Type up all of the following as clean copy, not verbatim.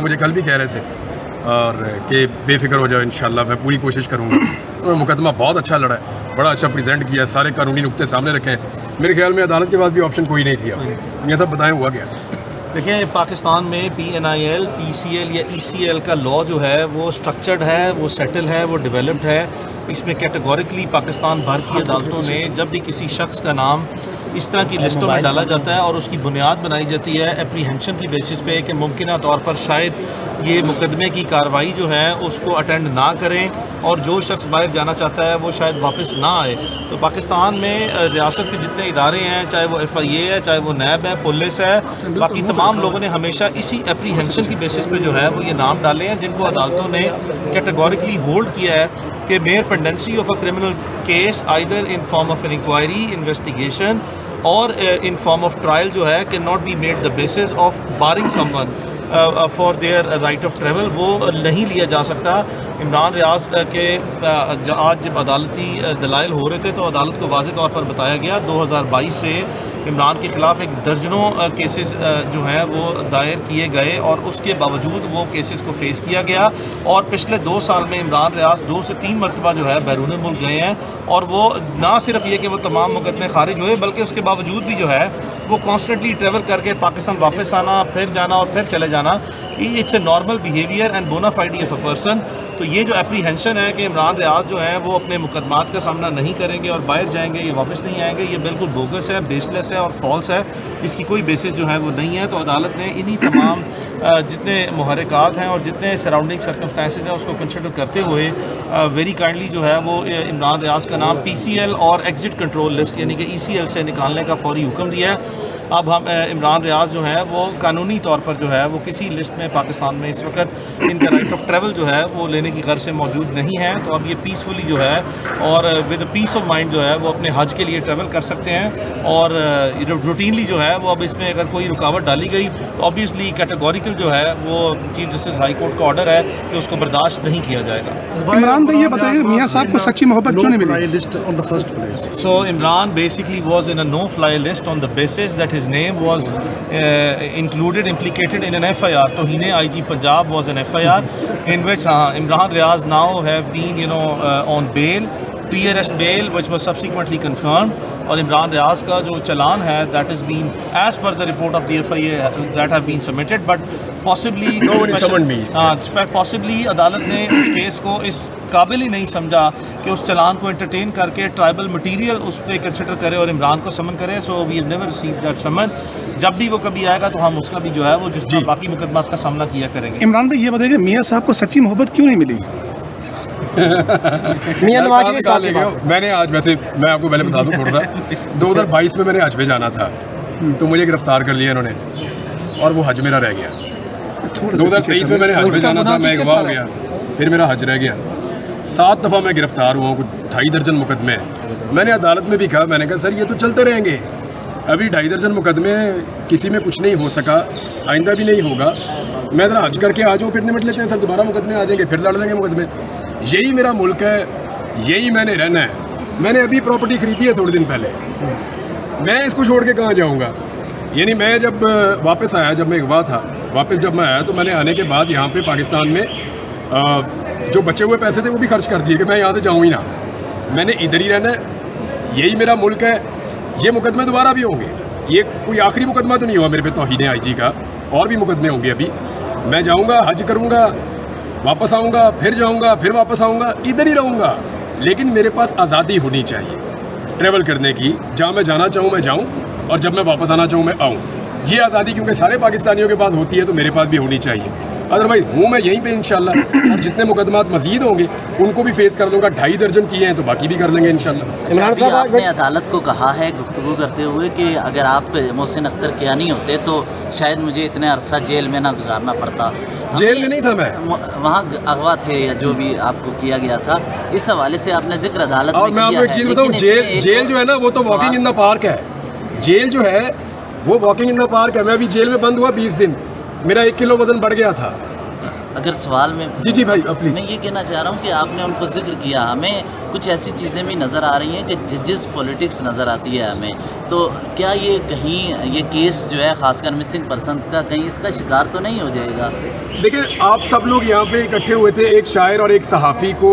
तो मुझे कल भी कह रहे थे और कि बेफिक्र हो जाओ, इंशाल्लाह मैं पूरी कोशिश करूँगा। तो मुकदमा बहुत अच्छा लड़ा है, बड़ा अच्छा प्रेजेंट किया, सारे कानूनी नुक्ते सामने रखे हैं। मेरे ख्याल में अदालत के पास भी ऑप्शन कोई नहीं थी, अब ये सब बताएं हुआ गया। देखिए, पाकिस्तान में PNIL, PCL या ECL का लॉ जो है वो स्ट्रक्चर्ड है, वो सेटल है, वो डेवलप्ड है। इसमें कैटेगोरिकली पाकिस्तान भर की अदालतों ने जब भी किसी शख्स का नाम इस तरह की लिस्टों में डाला जाता है और उसकी बुनियाद बनाई जाती है एप्रीहेंशन की बेसिस पे कि मुमकिन तौर पर शायद ये मुकदमे की कार्रवाई जो है उसको अटेंड ना करें और जो शख्स बाहर जाना चाहता है वो शायद वापस ना आए, तो पाकिस्तान में रियासत के जितने इदारे हैं, चाहे वो FIA है, चाहे वो नैब है, पुलिस है, बाकी तमाम लोगों ने हमेशा इसी एप्रीहेंशन की बेसिस पे जो है वो ये नाम डाले हैं जिनको अदालतों ने कैटेगोरिकली होल्ड किया है कि mere pendency of a criminal case either in form of an inquiry, investigation और इन फॉर्म ऑफ ट्रायल जो है can not be made the basis of barring someone for their right of travel, वो नहीं लिया जा सकता। इमरान रियाज के आज जब अदालती दलाइल हो रहे थे तो अदालत को वाज़ेह तौर पर बताया गया 2022 से इमरान के ख़िलाफ़ एक दर्जनों केसेस जो हैं वो दायर किए गए और उसके बावजूद वो केसेस को फेस किया गया और पिछले 2 साल में इमरान रियाज 2 से 3 मरतबा जो है बैरून मुल्क गए हैं और वो ना सिर्फ ये कि वो तमाम मुकदमे खारिज हुए बल्कि उसके बावजूद भी जो है वो कॉन्स्टेंटली ट्रैवल करके पाकिस्तान वापस आना, फिर जाना और फिर चले जाना, it's a normal behaviour and bonafide of a person. तो ये जो एप्रीहेंशन है कि इमरान रियाज जो है वो अपने मुकदमात का सामना नहीं करेंगे और बाहर जाएंगे, ये वापस नहीं आएंगे, ये बिल्कुल बोगस है, बेसलेस है और फॉल्स है, इसकी कोई बेसिस जो है वो नहीं है। तो अदालत ने इन्हीं तमाम जितने मुहर्रिकात हैं और जितने सराउंडिंग सर्कमस्टांसेस हैं उसको कंसिडर करते हुए वेरी काइंडली जो है वो इमरान रियाज का नाम PCL और एग्जिट कंट्रोल लिस्ट यानी कि ECL से निकालने का फौरी हुक्म दिया है। अब हम इमरान रियाज जो है वो कानूनी तौर पर जो है वो किसी लिस्ट में पाकिस्तान में इस वक्त इनका राइट ऑफ ट्रैवल जो है वो लेने की गर्ज से मौजूद नहीं है। तो अब ये पीसफुली जो है और विद पीस ऑफ माइंड जो है वो अपने हज के लिए ट्रैवल कर सकते हैं और रूटीनली जो है वो अब इसमें अगर कोई रुकावट डाली गई तो ऑब्वियसली कैटेगोरिकल जो है वो चीफ जस्टिस हाई कोर्ट का ऑर्डर है कि उसको बर्दाश्त नहीं किया जाएगा। इमरान भाई ये बताइए, मियां साहब को सच्ची मोहब्बत क्यों नहीं मिली? So Imran basically was in a no-fly list on the basis that his name was implicated in an FIR. Tohine IG Punjab was an FIR in which Imran Riaz now have been on bail, pre-arrest bail, which was subsequently confirmed. और इमरान रियाज का जो चलान है that is been as per the report of the FIA that have been submitted but possibly अदालत ने उस case को इस काबिल ही नहीं समझा कि उस चलान को एंटरटेन करके ट्राइबल मटीरियल उस पर कंसिडर करे और इमरान को समन करे। So we have never received that summon. जब भी वो कभी आएगा तो हम उसका भी जो है वो जिस तरह बाकी मुकदमात का सामना किया करेंगे। इमरान भाई ये बताइए, मियां साहब को सच्ची मोहब्बत क्यों नहीं मिली? मियां नवाज के साथ मैंने आज वैसे मैं आपको पहले बता दूं थोड़ा सा 2022 में मैंने हज पे जाना था तो मुझे गिरफ्तार कर लिया इन्होंने और वो हज मेरा रह गया। 2023 में मैंने हज पे जाना था, मैं अगवा हो गया, फिर मेरा हज रह गया। 7 दफ़ा मैं गिरफ्तार हुआ हूँ, 2.5 दर्जन मुकदमे। मैंने अदालत में भी कहा, मैंने कहा सर ये तो चलते रहेंगे, अभी 2.5 दर्जन मुकदमे किसी में कुछ नहीं हो सका, आइंदा भी नहीं होगा, मैं ज़रा हज करके आ जाऊँ फिर निपट लेते हैं सर, दोबारा मुकदमे आ जाएंगे, फिर लड़ लेंगे मुकदमे। यही मेरा मुल्क है, यही मैंने रहना है। मैंने अभी प्रॉपर्टी खरीदी है थोड़े दिन पहले, मैं इसको छोड़ के कहाँ जाऊँगा? यानी मैं जब वापस आया, जब मैं अगवा था, वापस जब मैं आया तो मैंने आने के बाद यहाँ पे पाकिस्तान में जो बचे हुए पैसे थे वो भी खर्च कर दिए कि मैं यहाँ से जाऊँ ही ना, मैंने इधर ही रहना है, यही मेरा मुल्क है। ये मुकदमे दोबारा भी होंगे, ये कोई आखिरी मुकदमा तो नहीं हुआ मेरे पे तौहीन IG का, और भी मुकदमे होंगे। अभी मैं जाऊँगा, हज करूँगा, वापस आऊँगा, फिर जाऊँगा, फिर वापस आऊँगा, इधर ही रहूँगा, लेकिन मेरे पास आज़ादी होनी चाहिए ट्रैवल करने की। जहाँ मैं जाना चाहूँ मैं जाऊँ और जब मैं वापस आना चाहूँ मैं आऊँ। ये आज़ादी क्योंकि सारे पाकिस्तानियों के पास होती है तो मेरे पास भी होनी चाहिए। अदरवाइज हूँ मैं यहीं पे इंशाल्लाह, और जितने मुकदमात मज़ीद होंगे उनको भी फेस कर लूँगा। 2.5 दर्जन किए हैं तो बाकी भी कर लेंगे इंशाल्लाह। इमरान साहब, आपने अदालत को कहा है गुफ्तगू करते हुए कि अगर आप मोहसिन अख्तर कियानी होते तो शायद मुझे इतने अरसा जेल में ना गुजारना पड़ता। जेल में नहीं था मैं, वहाँ अगवा थे या जो भी आपको किया गया था, इस हवाले से आपने जिक्र अदालत में और मैं आपको एक चीज़ बताऊँ, जेल जो है ना वो तो वॉकिंग इन द पार्क है। जेल जो है वो वॉकिंग इन द पार्क है। मैं अभी जेल में बंद हुआ 20 दिन, मेरा 1 किलो वज़न बढ़ गया था। अगर सवाल में जी भाई प्लीज। मैं ये कहना चाह रहा हूँ कि आपने उनको जिक्र किया, हमें कुछ ऐसी चीज़ें भी नज़र आ रही हैं कि जिस पॉलिटिक्स नज़र आती है हमें, तो क्या ये कहीं ये केस जो है ख़ासकर मिसिंग पर्सनस का कहीं इसका शिकार तो नहीं हो जाएगा? देखिए, आप सब लोग यहाँ पे इकट्ठे हुए थे, एक शायर और एक सहाफ़ी को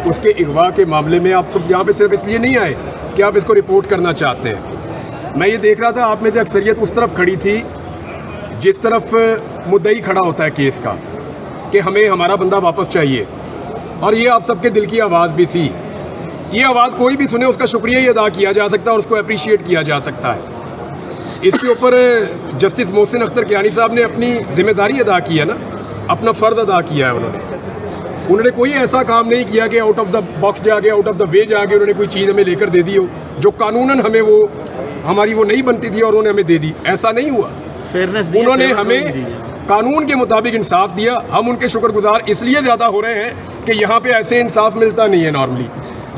उसके अगवा के मामले में आप सब यहाँ पे सिर्फ इसलिए नहीं आए कि आप इसको रिपोर्ट करना चाहते हैं। मैं ये देख रहा था आप में से अक्सरियत उस तरफ खड़ी थी जिस तरफ मुद्दई खड़ा होता है केस का कि हमें हमारा बंदा वापस चाहिए, और ये आप सबके दिल की आवाज़ भी थी। ये आवाज़ कोई भी सुने उसका शुक्रिया ही अदा किया जा सकता है और उसको अप्रिशिएट किया जा सकता है। इसके ऊपर जस्टिस मोहसिन अख्तर कियानी साहब ने अपनी जिम्मेदारी अदा की है ना, अपना फ़र्ज अदा किया है। उन्होंने कोई ऐसा काम नहीं किया कि आउट ऑफ द बॉक्स जाके, आउट ऑफ द वे जाके उन्होंने कोई चीज़ हमें लेकर दे दी हो जो कानूनन हमें वो हमारी वो नहीं बनती थी और उन्होंने हमें दे दी। ऐसा नहीं हुआ। फेयरनेस उन्होंने हमें कानून के मुताबिक इंसाफ दिया। हम उनके शुक्रगुजार इसलिए ज़्यादा हो रहे हैं कि यहाँ पे ऐसे इंसाफ मिलता नहीं है नॉर्मली।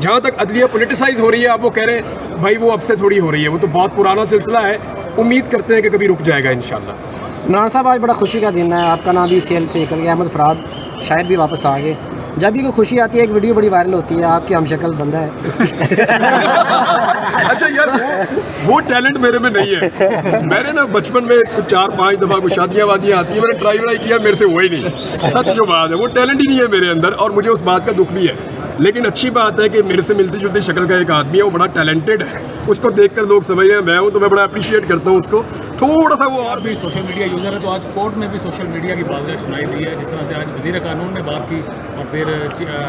जहाँ तक अदलिया पोलिटिसाइज हो रही है, आप वो कह रहे हैं भाई वो अब से थोड़ी हो रही है, वो तो बहुत पुराना सिलसिला है। उम्मीद करते हैं कि कभी रुक जाएगा इंशाल्लाह। इमरान साहब, आज बड़ा खुशी का दिन है, आपका नाम भी CL से निकल गया, अहमद फराद शायद भी वापस आ गए। जब भी कोई खुशी आती है एक वीडियो बड़ी वायरल होती है, आपकी हमशक्ल बंदा है। अच्छा यार, वो टैलेंट मेरे में नहीं है। मैंने ना बचपन में 4-5 दफ़ा कुछ शादियाँ वादियाँ आती है, मैंने ट्राई किया, मेरे से हुआ ही नहीं। सच जो बात है, वो टैलेंट ही नहीं है मेरे अंदर और मुझे उस बात का दुख भी है। लेकिन अच्छी बात है कि मेरे से मिलती जुलती शक्ल का एक आदमी है, वो बड़ा टैलेंटेड है, उसको देखकर लोग समझ रहे हैं मैं हूँ, तो मैं बड़ा अप्रिशिएट करता हूँ उसको। थोड़ा सा वो और भी सोशल मीडिया यूज़र है, तो आज कोर्ट में भी सोशल मीडिया की बात सुनाई दी है। जिस तरह से आज वज़ीर कानून ने बात की और फिर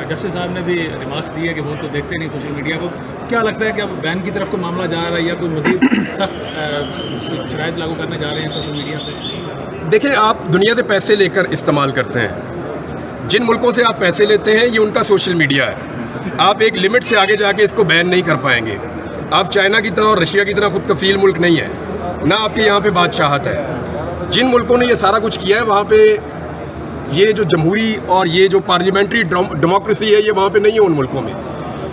जस्टिस साहब ने भी रिमार्क्स दिए कि वो तो देखते नहीं सोशल मीडिया को। क्या लगता है कि अब बैन की तरफ को मामला जा रहा है या कोई मज़ीद सख्त शराइत लागू करने जा रहे हैं सोशल मीडिया पर? देखिए, आप दुनिया से पैसे लेकर इस्तेमाल करते हैं। जिन मुल्कों से आप पैसे लेते हैं ये उनका सोशल मीडिया है। आप एक लिमिट से आगे जाके इसको बैन नहीं कर पाएंगे। आप चाइना की तरह और रशिया की तरह खुद कफील मुल्क नहीं है, ना आपके यहाँ पे बादशाहत है। जिन मुल्कों ने ये सारा कुछ किया है वहाँ पे ये जो जमहूरी और ये जो पार्लियामेंट्री डेमोक्रेसी है ये वहाँ पे नहीं है उन मुल्कों में।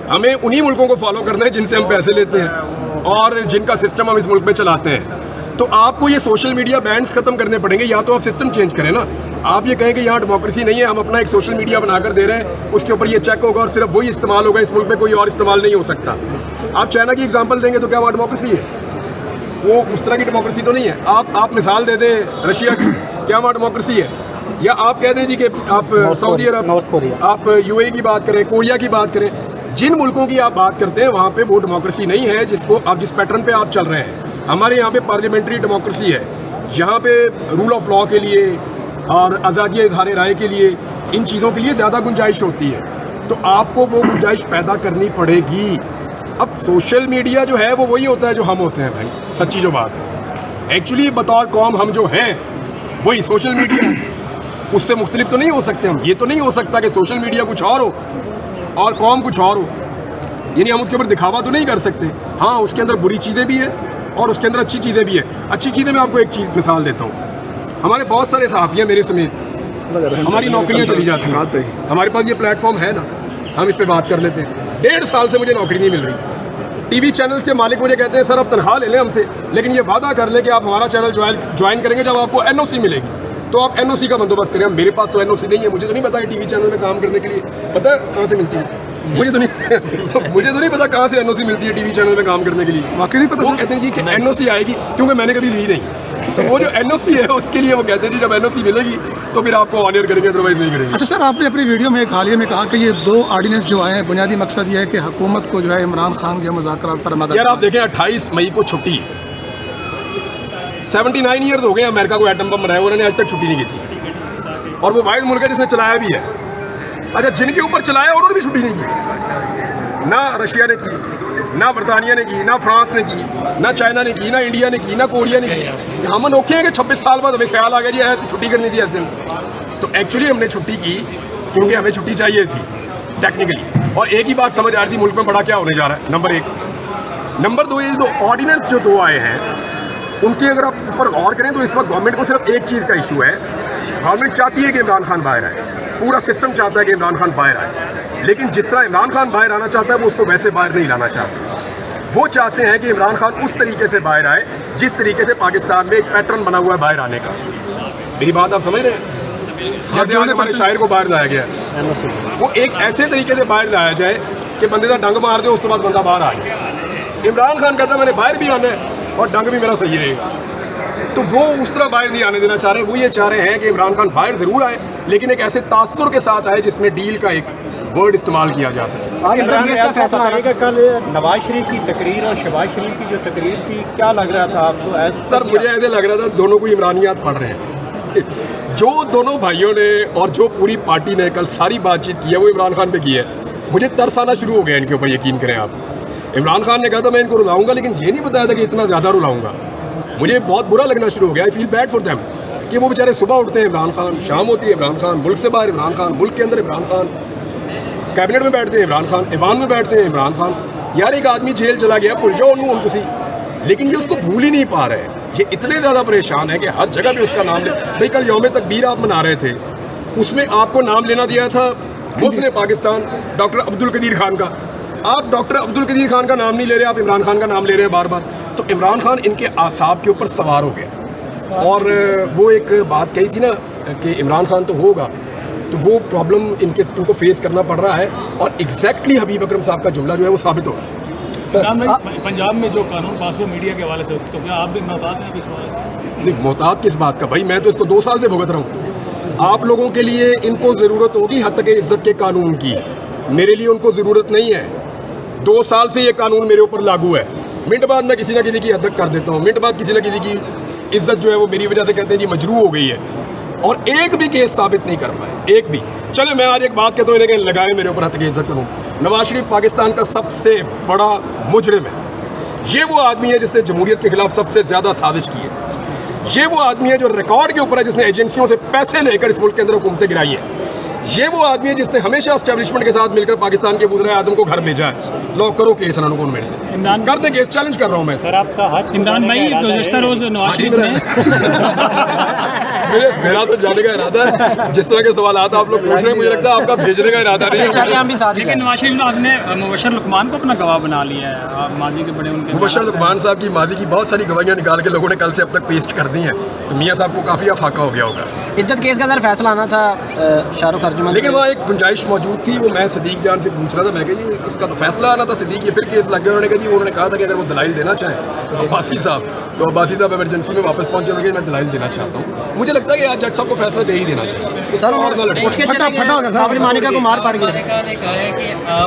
हमें उन्हीं मुल्कों को फॉलो करना है जिनसे हम पैसे लेते हैं और जिनका सिस्टम हम इस मुल्क में चलाते हैं। तो आपको ये सोशल मीडिया बैन्स खत्म करने पड़ेंगे, या तो आप सिस्टम चेंज करें ना। आप ये कहें कि यहाँ डेमोक्रेसी नहीं है, हम अपना एक सोशल मीडिया बनाकर दे रहे हैं, उसके ऊपर ये चेक होगा और सिर्फ वही इस्तेमाल होगा, इस मुल्क में कोई और इस्तेमाल नहीं हो सकता। आप चाइना की एग्जांपल देंगे तो क्या वहाँ डेमोक्रेसी है? वो उस तरह की डेमोक्रेसी तो नहीं है। आप मिसाल दे दें रशिया की, क्या वहाँ डेमोक्रेसी है? या आप कह दें जी कि आप सऊदी अरब, आप UAE की बात करें, कोरिया की बात करें, जिन मुल्कों की आप बात करते हैं वहाँ पे वो डेमोक्रेसी नहीं है जिसको आप जिस पैटर्न पे आप चल रहे हैं। हमारे यहाँ पे पार्लियामेंट्री डेमोक्रेसी है, यहाँ पे रूल ऑफ लॉ के लिए और आज़ादी इज़हार राय के लिए, इन चीज़ों के लिए ज़्यादा गुंजाइश होती है। तो आपको वो गुंजाइश पैदा करनी पड़ेगी। अब सोशल मीडिया जो है वो वही होता है जो हम होते हैं भाई, सच्ची जो बात है। एक्चुअली बतौर कौम हम जो हैं वही सोशल मीडिया है, उससे मुख्तलिफ तो नहीं हो सकते हम। ये तो नहीं हो सकता कि सोशल मीडिया कुछ और हो और कौम कुछ और हो, यानी हम उसके ऊपर दिखावा तो नहीं कर सकते। हाँ, उसके अंदर बुरी चीज़ें भी हैं और उसके अंदर अच्छी चीज़ें भी हैं। अच्छी चीज़ें मैं आपको एक चीज़ मिसाल देता हूँ। हमारे बहुत सारे सहाफ़ियाँ मेरे समेत, हमारी नौकरियाँ चली जाती हैं। हमारे पास ये प्लेटफॉर्म है ना, हम इस पर बात कर लेते हैं। 1.5 साल से मुझे नौकरी नहीं मिल रही। टीवी चैनल्स के मालिक मुझे कहते हैं सर आप तनख्वाह ले लें हमसे, लेकिन ये वादा कर लें कि आप हमारा चैनल ज्वाइन करेंगे जब आपको NOC मिलेगी। तो आप NOC का बंदोबस्त करें। मेरे पास तो NOC नहीं है, मुझे तो नहीं पता कि टीवी चैनल में काम करने के लिए पता है कहाँ से मिलती है। मुझे तो नहीं पता कहाँ से NOC मिलती है टीवी चैनल में काम करने के लिए। वाकई नहीं पता। वो कहते हैं जी कि NOC आएगी, क्योंकि मैंने कभी ली नहीं। तो वो जो NOC है उसके लिए वो कहते हैं जी जब NOC मिलेगी तो फिर आपको ऑनर करेंगे, अदरवाइज नहीं करेंगे। अच्छा सर, आपने अपनी वीडियो में एक हालिया में कहा कि ये 2 ऑर्डिनेंस जो आए हैं बुनियादी मकसद ये है कि हुकूमत को जो है इमरान खान के मुज़ाकरात पर मदद। यार आप देखें 28 मई को छुट्टी, 79 ईयर्स हो गए अमेरिका को एटम बम बनाए, उन्होंने आज तक छुट्टी नहीं की थी और वो वाहिद मुल्क है जिसने चलाया भी है। अच्छा, जिनके ऊपर चलाया उन्होंने भी छुट्टी नहीं की। ना रशिया ने की, ना बरतानिया ने की, ना फ्रांस ने की, ना चाइना ने की, ना इंडिया ने की, ना कोरिया ने की। हम अनोखे हैं कि 26 साल बाद हमें ख्याल आ गया जी है तो छुट्टी करनी थी इस दिन। तो एक्चुअली हमने छुट्टी की क्योंकि हमें छुट्टी चाहिए थी टेक्निकली, और एक ही बात समझ आ रही थी मुल्क में बड़ा क्या होने जा रहा है, नंबर 1। नंबर 2, ये जो ऑर्डिनेंस जो 2 आए हैं उनकी अगर आप ऊपर गौर करें तो इस वक्त गवर्नमेंट को सिर्फ एक चीज़ का इशू है। गवर्नमेंट चाहती है कि इमरान खान बाहर आए, पूरा सिस्टम चाहता है कि इमरान खान बाहर आए, लेकिन जिस तरह इमरान खान बाहर आना चाहता है वो उसको वैसे बाहर नहीं लाना चाहते। वो चाहते हैं कि इमरान खान उस तरीके से बाहर आए जिस तरीके से पाकिस्तान में एक पैटर्न बना हुआ है बाहर आने का। मेरी बात आप समझ रहे हैं? जैसे आज हमारे शायर को बाहर लाया गया है, वो एक ऐसे तरीके से बाहर लाया जाए कि बंदे का डंग मार दे, उसके बाद बंदा बाहर आ जाए। इमरान खान कहता मैंने बाहर भी आना है और डंग भी मेरा सही रहेगा, तो वो उस तरह बाहर नहीं आने देना चाह रहे। वो ये चाह रहे हैं कि इमरान खान बाहर ज़रूर आए, लेकिन एक ऐसे तासुर के साथ आए जिसमें डील का एक वर्ड इस्तेमाल किया जा सके। और इमरान केस का फैसला आना कि कल नवाज शरीफ की तकरीर और शहबाज शरीफ की जो तकरीर थी, क्या लग रहा था आपको? सर मुझे ऐसे लग रहा था दोनों को इमरानियात पढ़ रहे हैं। जो दोनों भाइयों ने और जो पूरी पार्टी ने कल सारी बातचीत की है वो इमरान खान पे की है। मुझे तरस आना शुरू हो गया इनके ऊपर, यकीन करें आप। इमरान खान ने कहा था मैं इनको रुलाऊंगा, लेकिन ये नहीं बताया था कि इतना ज़्यादा रुलाऊंगा। मुझे बहुत बुरा लगना शुरू हो गया। I feel bad for them कि वो बेचारे सुबह उठते हैं इमरान खान, शाम होती है इमरान खान, मुल्क से बाहर इमरान खान, मुल्क के अंदर इमरान खान, कैबिनेट में बैठते हैं इमरान खान, ईवान में बैठते हैं इमरान खान। यार एक आदमी जेल चला गया, भूल जाओ उनको सी, लेकिन ये उसको भूल ही नहीं पा रहे हैं। ये इतने ज़्यादा परेशान है कि हर जगह पे उसका नाम ले। भाई कल यौम तकबीर आप मना रहे थे, उसमें आपको नाम लेना दिया था मुस्लिम पाकिस्तान डॉक्टर अब्दुल कदीर खान का। आप डॉक्टर अब्दुल कदीर खान का नाम नहीं ले रहे, आप इमरान खान का नाम ले रहे हैं बार बार। तो इमरान खान इनके आसाब के ऊपर सवार हो गया। और वो एक बात कही थी ना कि इमरान खान तो होगा, तो वो प्रॉब्लम इनको फेस करना पड़ रहा है। और एग्जैक्टली हबीब अकरम साहब का जुमला जो है वो साबित हो रहा है। पंजाब में जो कानून पास हुआ मीडिया के हवाले से, तो क्या आप भी मोहतात हैं इस बात? नहीं, मोहतात किस बात का भाई, मैं तो इसको 2 साल से भुगत रहा हूँ। आप लोगों के लिए इनको ज़रूरत होगी हद तक इज़्ज़त के कानून की, मेरे लिए उनको ज़रूरत नहीं है। 2 साल से ये कानून मेरे ऊपर लागू है। मिनट बाद मैं किसी ना किसी की हद तक कर देता हूँ, मिनट बाद किसी ना किसी की इज्जत जो है वो मेरी वजह से कहते हैं जी मजरू हो गई है, और एक भी केस साबित नहीं कर पाए, एक भी। चले मैं आज एक बात कहता हूँ, इन्हें लगाए मेरे ऊपर हद तक इज्जत करूँ। नवाज शरीफ पाकिस्तान का सबसे बड़ा मुजरिम है। ये वो आदमी है जिसने जमहूरियत के खिलाफ सबसे ज़्यादा साजिश की है। ये वो आदमी है जो रिकॉर्ड के ऊपर है, जिसने एजेंसियों से पैसे लेकर इस मुल्क के अंदर हुकूमतें गिराई हैं। ये वो आदमी है जिसने हमेशा एस्टेब्लिशमेंट के साथ मिलकर पाकिस्तान के वज़ीर आज़म को घर भेजा है। लो करो केस, इन्होंने कौन मेरे कर दे केस, चैलेंज कर रहा हूँ मैं सर। आपका हज इमरान भाई गुज़श्ता रोज़ नवाज शरीफ मेरा तो जाने का इरादा है। जिस तरह के सवाल आता आप लोग पूछ रहे हैं, मुझे लगता है आपका भेजने का इरादा नहीं है। लेकिन नवाज शरीफ ने मुबशर लुकमान को अपना गवाह बना लिया है, माजी के बड़े उनके मुबशर लुकमान साहब की माजी की बहुत सारी गवाहियाँ निकाल के लोगों ने कल से अब तक पेस्ट कर दी हैं, तो मियाँ साहब को काफ़ी अफाका हो गया होगा। इज्जत केस का सर फैसला आना था शाहरुख अर्जुमन, लेकिन वहाँ एक गुंजाइश मौजूद थी। वो मैं सदीक जान से पूछ रहा था, मैं कहा जी इसका तो फैसला आना था, सदीक ये फिर केस लग गया। उन्होंने कहा था कि अगर वो दलाइल देना चाहें अब्बासी साहब, तो अब्बासी साहब इमरजेंसी में वापस पहुँचे लगे, मैं दलाइल देना चाहता हूँ। मुझे लगता है कि आज जज साहब को फैसला दे ही देना चाहिए। सर और फटा फटा हो गया, मानिका को मार पड़ गई।